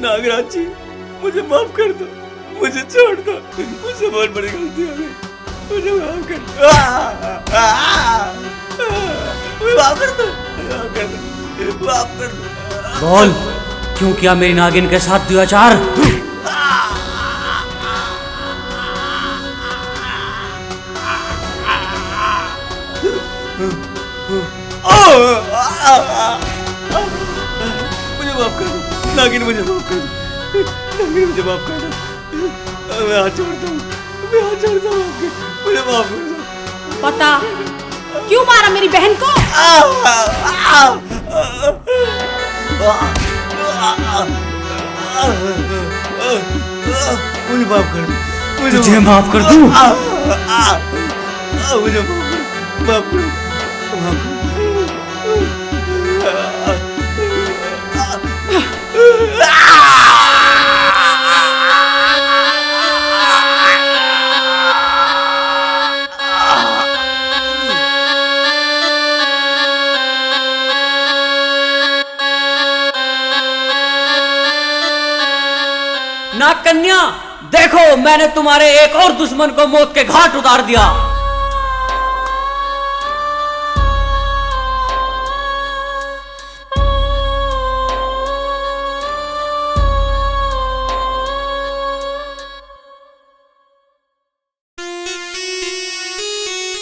नागराज जी, मुझे माफ कर दो, मुझे छोड़ दो, मुझसे बहुत बड़ी गलती हो गई, मुझे माफ कर दो, माफ कर दो, माफ कर दो, माफ कर दो। बोल, क्यों किया मेरी नागिन के साथ दुराचार? मुझे माफ कर दो नागिन, मुझे माफ कर दो नागिन, मुझे माफ कर दो। मैं हाथ छोड़ता हूँ, मैं हाथ छोड़ता हूँ आपके, मुझे माफ कर दो। बता, क्यों मारा मेरी बहन को? मुझे माफ कर दो, तुझे माफ कर दूं? मुझे माफ कर दो। नाग कन्या, देखो मैंने तुम्हारे एक और दुश्मन को मौत के घाट उतार दिया।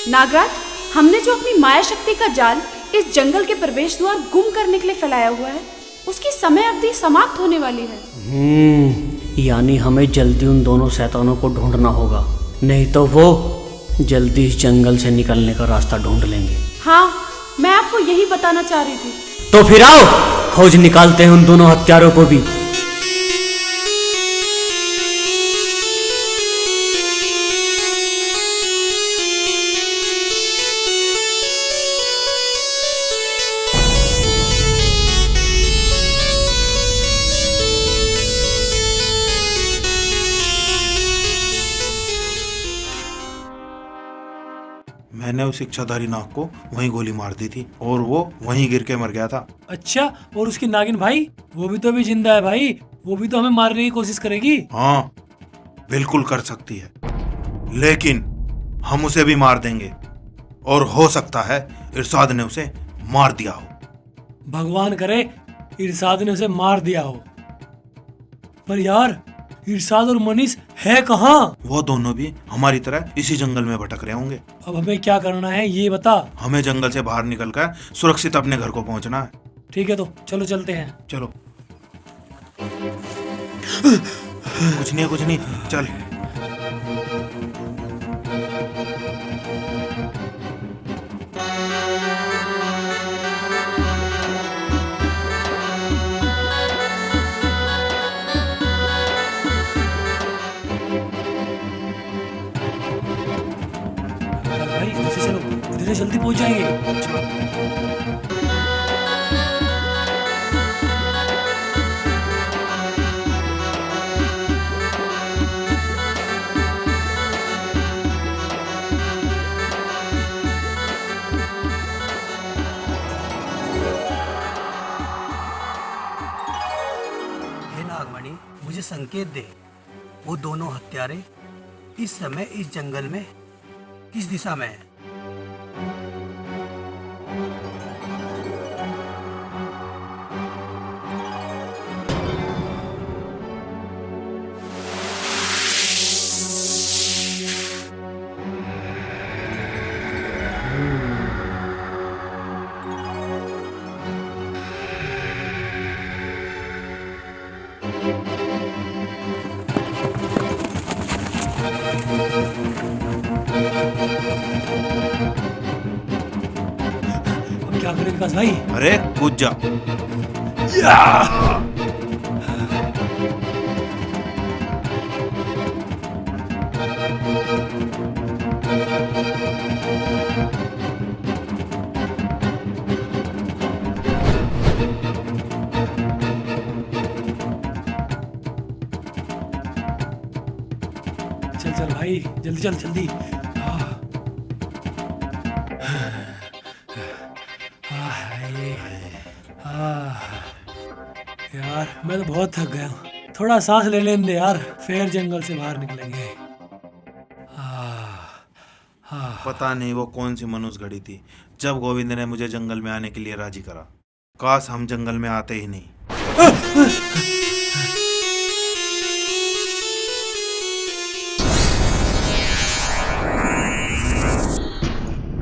नागराज, हमने जो अपनी माया शक्ति का जाल इस जंगल के प्रवेश द्वार गुम करने के लिए फैलाया हुआ है, उसकी समय अवधि समाप्त होने वाली है। यानी हमें जल्दी उन दोनों शैतानों को ढूंढना होगा, नहीं तो वो जल्दी इस जंगल से निकलने का रास्ता ढूंढ लेंगे। हाँ, मैं आपको यही बताना चाह रही थी। तो फिर आओ, खोज निकालते हैं उन दोनों हत्यारों को भी। मैंने उस इच्छाधारी नाग को वहीं गोली मार दी थी और वो वहीं गिर के मर गया था। अच्छा, और उसकी नागिन भाई, वो भी तो अभी जिंदा है भाई, वो भी तो हमें मारने की कोशिश करेगी। हाँ, बिल्कुल कर सकती है, लेकिन हम उसे भी मार देंगे और हो सकता है इरशाद ने उसे मार दिया हो। भगवान करे इरशाद ने उसे मार दिया हो। पर यार, इरशाद और मनीष है कहाँ? वो दोनों भी हमारी तरह इसी जंगल में भटक रहे होंगे। अब हमें क्या करना है ये बता। हमें जंगल से बाहर निकलकर सुरक्षित अपने घर को पहुंचना है। ठीक है, तो चलो चलते हैं। चलो। कुछ नहीं, चल। भाई इधर से चलो, इधर से जल्दी पहुंच जाएंगे। हे नागमणि, मुझे संकेत दे, वो दोनों हत्यारे इस समय इस जंगल में किस दिशा में है? अब क्या करें विकास भाई? अरे कूद जा। चल चल भाई, जल्दी चल, जल्दी। यार मैं तो बहुत थक गया हूँ, थोड़ा सांस ले लेने दे यार, फिर जंगल से बाहर निकलेंगे। पता नहीं वो कौन सी मनुष्य घड़ी थी जब गोविंद ने मुझे जंगल में आने के लिए राजी करा। काश हम जंगल में आते ही नहीं।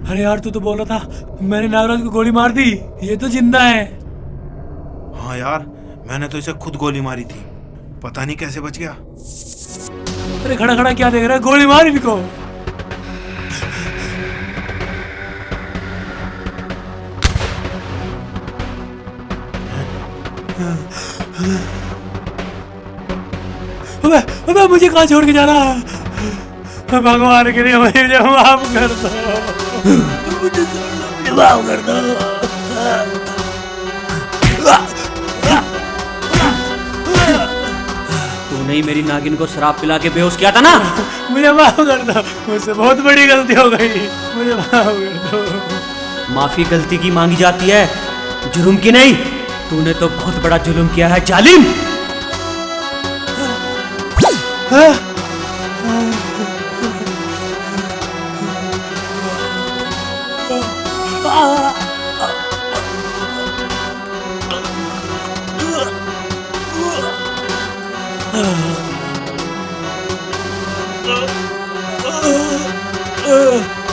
अरे यार तू तो बोल रहा था मैंने नागराज को गोली मार दी, ये तो जिंदा है। हाँ यार, मैंने तो इसे खुद गोली मारी थी, पता नहीं कैसे बच गया। अरे खड़ा खड़ा क्या देख रहा है, गोली मार इनको। अबे मुझे कहाँ छोड़ के जा रहा है? भगवान के लिए मुझे माफ कर दो, मुझे माफ कर दो। तूने ही मेरी नागिन को शराब पिला के बेहोश किया था ना। मुझे माफ कर दो, मुझसे बहुत बड़ी गलती हो गई, मुझे माफ कर दो। माफी गलती की मांगी जाती है, जुर्म की नहीं। तूने तो बहुत बड़ा जुल्म किया है जालिम।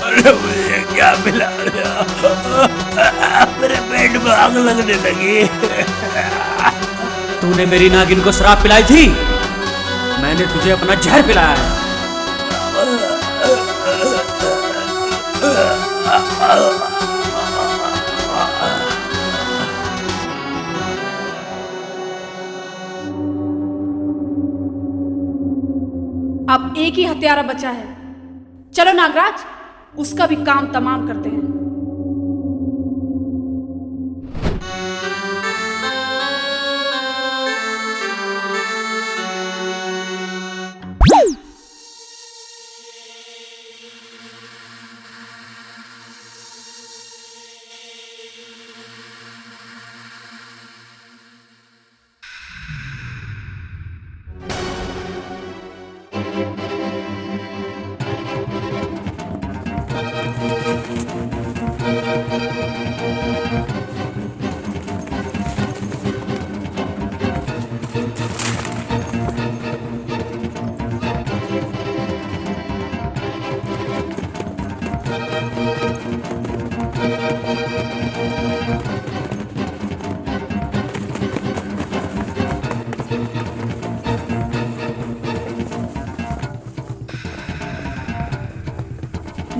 अरे मुझे क्या मिला, मेरे पेट में आग लगने लगी। तूने मेरी नागिन को शराब पिलाई थी, मैंने तुझे अपना जहर पिलाया है। अब एक ही हत्यारा बचा है, चलो नागराज उसका भी काम तमाम करते हैं।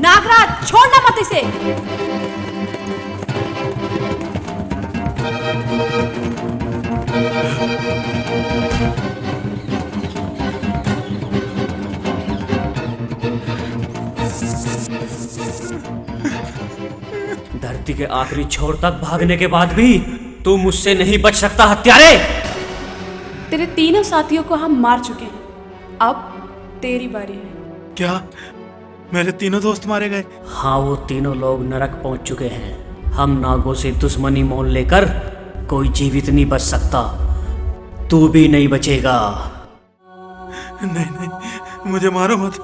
नागराज छोड़ना मत इसे। धरती के आखिरी छोर तक भागने के बाद भी तू मुझसे नहीं बच सकता हत्यारे। तेरे तीनों साथियों को हम मार चुके हैं, अब तेरी बारी है। क्या मेरे तीनों दोस्त मारे गए? हाँ, वो तीनों लोग नरक पहुंच चुके हैं। हम नागों से दुश्मनी मोल लेकर कोई जीवित नहीं बच सकता, तू भी नहीं बचेगा। नहीं नहीं, मुझे मारो मत,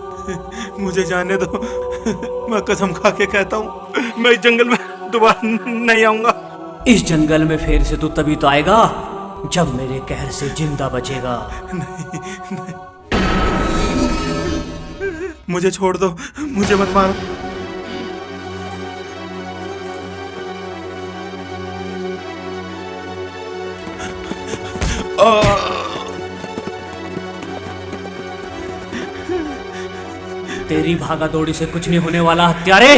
मुझे जाने दो। मैं कसम खा के कहता हूँ, मैं इस जंगल में दोबारा नहीं आऊंगा। इस जंगल में फिर से तू तभी तो आएगा जब मेरे कहर से जिंदा बचेगा। नहीं, मुझे छोड़ दो, मुझे मत मारो। तेरी भागा दौड़ी से कुछ नहीं होने वाला हत्यारे,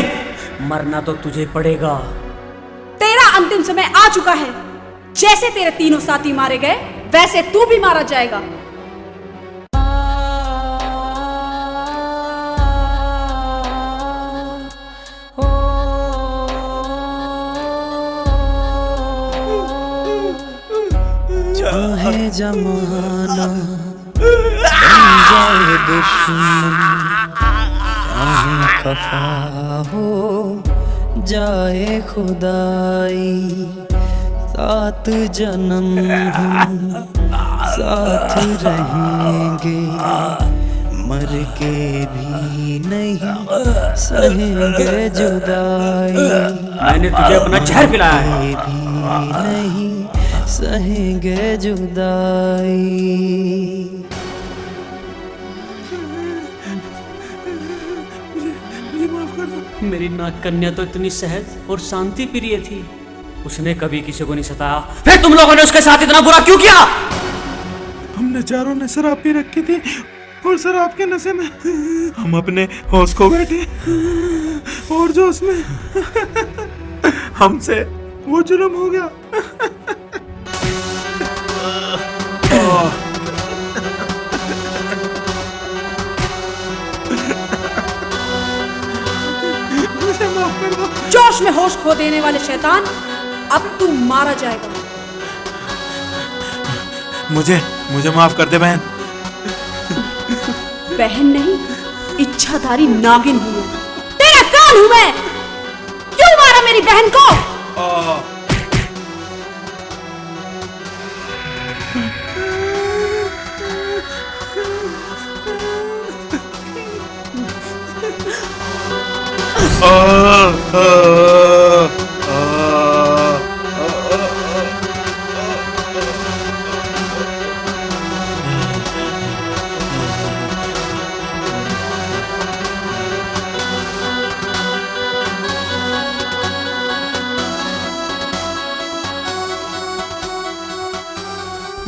मरना तो तुझे पड़ेगा। तेरा अंतिम समय आ चुका है। जैसे तेरे तीनों साथी मारे गए वैसे तू भी मारा जाएगा। चाहे जमाना बन जाए दुश्मन, चाहे खफा हो जाए खुदाई, सात जन्म हम साथ रहेंगे, मर के भी नहीं सहेंगे जुदाई। मैंने तुझे अपना जहर पिलाया है। भी नहीं सहेंगे जुदाई। मेरी नाग कन्या तो इतनी सहज और शांति प्रिय थी, उसने कभी किसी को नहीं सताया, फिर तुम लोगों ने उसके साथ इतना बुरा क्यों किया? हमने चारों ने शराब पी रखी थी और शराब के नशे में हम अपने होश खो बैठे और जो उसमें हमसे वो जुर्म हो गया। मुझे माफ कर दो। जोश में होश खो देने वाले शैतान, अब तू मारा जाएगा। मुझे माफ कर दे बहन। बहन नहीं, इच्छाधारी नागिन हूं मैं। तेरा कान हूं मैं। क्यों मारा मेरी बहन को?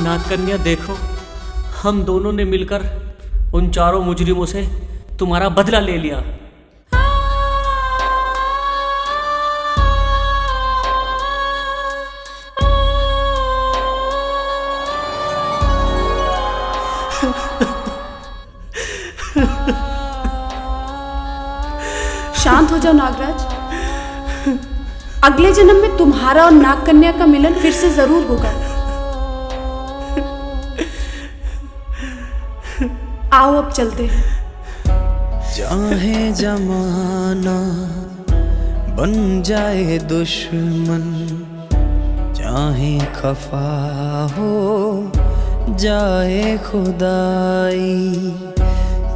नागकन्या देखो, हम दोनों ने मिलकर उन चारों मुजरिमों से तुम्हारा बदला ले लिया। शांत हो जाओ नागराज। अगले जन्म में तुम्हारा और नागकन्या का मिलन फिर से जरूर होगा। आओ अब चलते हैं। चाहे जमाना बन जाए दुश्मन, चाहे खफा हो जाए खुदाई,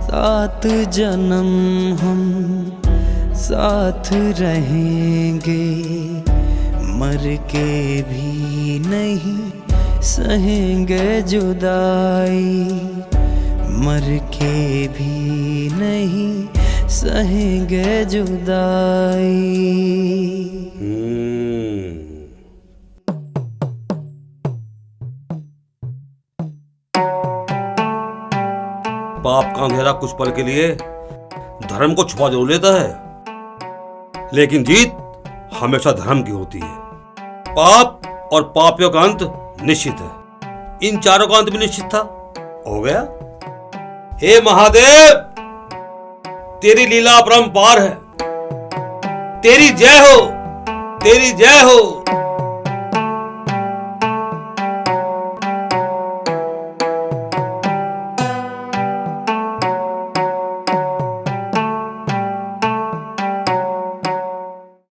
सात जन्म हम साथ रहेंगे, मर के भी नहीं सहेंगे जुदाई, मर के भी नहीं सहेंगे जुदाई। पाप का अंधेरा कुछ पल के लिए धर्म को छुपा जरूर लेता है, लेकिन जीत हमेशा धर्म की होती है। पाप और पापियों का अंत निश्चित है। इन चारों का अंत भी निश्चित था, हो गया। हे महादेव, तेरी लीला अपरंपार है। तेरी जय हो, तेरी जय हो।